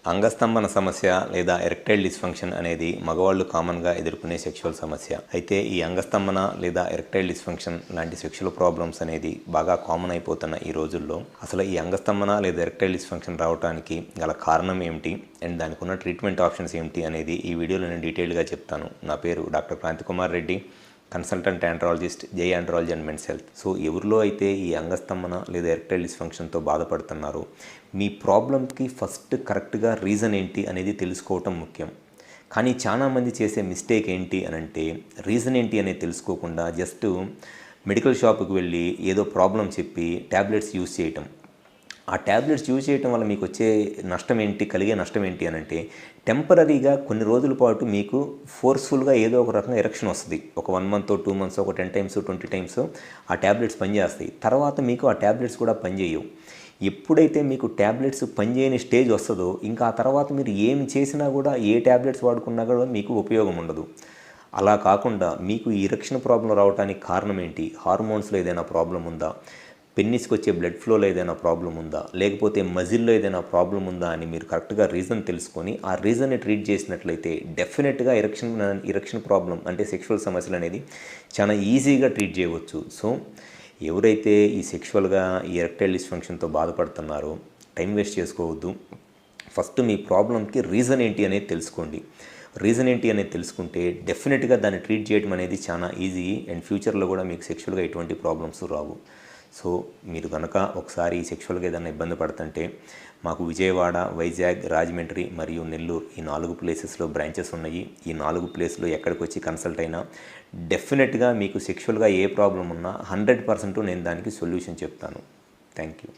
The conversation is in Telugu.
అంగస్తంభన సమస్య లేదా ఎరెక్టైల్ డిస్ఫంక్షన్ అనేది మగవాళ్ళు కామన్గా ఎదుర్కొనే సెక్షువల్ సమస్య. అయితే ఈ అంగస్తంభన లేదా ఎరెక్టైల్ డిస్ఫంక్షన్ లాంటి సెక్షువల్ ప్రాబ్లమ్స్ అనేది బాగా కామన్ అయిపోతున్న ఈ రోజుల్లో అసలు ఈ అంగస్తంభన లేదా ఎరెక్టైల్ డిస్ఫంక్షన్ రావడానికి గల కారణం ఏమిటి అండ్ దానికి ఉన్న ట్రీట్మెంట్ ఆప్షన్స్ ఏమిటి అనేది ఈ వీడియోలో నేను డీటెయిల్గా చెప్తాను. నా పేరు doctor Kranthikumar Reddy, consultant andrologist, Jai andrology and men's health. So ఎవరిలో అయితే ఈ అంగస్తంభన లేదా ఎరెక్టైల్ డిస్ఫంక్షన్తో బాధపడుతున్నారో మీ ప్రాబ్లంకి ఫస్ట్ కరెక్ట్గా రీజన్ ఏంటి అనేది తెలుసుకోవటం ముఖ్యం. కానీ చాలామంది చేసే మిస్టేక్ ఏంటి అని అంటే రీజన్ ఏంటి అనేది తెలుసుకోకుండా జస్ట్ మెడికల్ షాప్కి వెళ్ళి ఏదో ప్రాబ్లం చెప్పి ట్యాబ్లెట్స్ యూజ్ చేయటం. ఆ ట్యాబ్లెట్స్ యూజ్ చేయటం వల్ల మీకు వచ్చే నష్టం ఏంటి, కలిగే నష్టం ఏంటి అని అంటే టెంపరీగా కొన్ని రోజుల పాటు మీకు ఫోర్స్ఫుల్గా ఏదో ఒక రకంగా ఎరెక్షన్ వస్తుంది. ఒక 1 month 2 months ఒక 10 times 20 times ఆ ట్యాబ్లెట్స్ పనిచేస్తాయి. తర్వాత మీకు ఆ ట్యాబ్లెట్స్ కూడా పనిచేయవు. ఎప్పుడైతే మీకు ట్యాబ్లెట్స్ పనిచేయని స్టేజ్ వస్తుందో ఇంకా ఆ తర్వాత మీరు ఏమి చేసినా కూడా ఏ ట్యాబ్లెట్స్ వాడుకున్నా కూడా మీకు ఉపయోగం ఉండదు. అలా కాకుండా మీకు ఈ ఎరెక్షన్ ప్రాబ్లం రావడానికి కారణం ఏంటి, హార్మోన్స్లో ఏదైనా ప్రాబ్లం ఉందా, పెన్నిస్కి వచ్చే బ్లడ్ ఫ్లోలో ఏదైనా ప్రాబ్లం ఉందా, లేకపోతే మజిల్లో ఏదైనా ప్రాబ్లం ఉందా అని మీరు కరెక్ట్గా రీజన్ తెలుసుకొని ఆ రీజన్ని ట్రీట్ చేసినట్లయితే డెఫినెట్గా ఎరెక్షన్ ప్రాబ్లం అంటే సెక్షువల్ సమస్యలు అనేది చాలా ఈజీగా ట్రీట్ చేయవచ్చు. సో ఎవరైతే ఈ సెక్షువల్గా ఈ ఎరెక్టైల్ డిస్ఫంక్షన్తో బాధపడుతున్నారో టైం వేస్ట్ చేసుకోవద్దు. ఫస్ట్ మీ ప్రాబ్లంకి రీజన్ ఏంటి అనేది తెలుసుకోండి. రీజన్ ఏంటి అనేది తెలుసుకుంటే డెఫినెట్గా దాన్ని ట్రీట్ చేయడం అనేది చాలా ఈజీ అండ్ ఫ్యూచర్లో కూడా మీకు సెక్షువల్గా ఎటువంటి ప్రాబ్లమ్స్ రావు. సో మీరు కనుక ఒకసారి ఈ సెక్షువల్గా ఏదైనా ఇబ్బంది పడుతుంటే మాకు విజయవాడ, వైజాగ్, రాజమండ్రి మరియు నెల్లూరు ఈ 4 ప్లేసెస్లో బ్రాంచెస్ ఉన్నాయి. ఈ 4 ప్లేస్లో ఎక్కడికి వచ్చి కన్సల్ట్ అయినా డెఫినెట్గా మీకు సెక్షువల్గా ఏ ప్రాబ్లం ఉన్నా 100% నేను దానికి సొల్యూషన్ చెప్తాను. Thank you.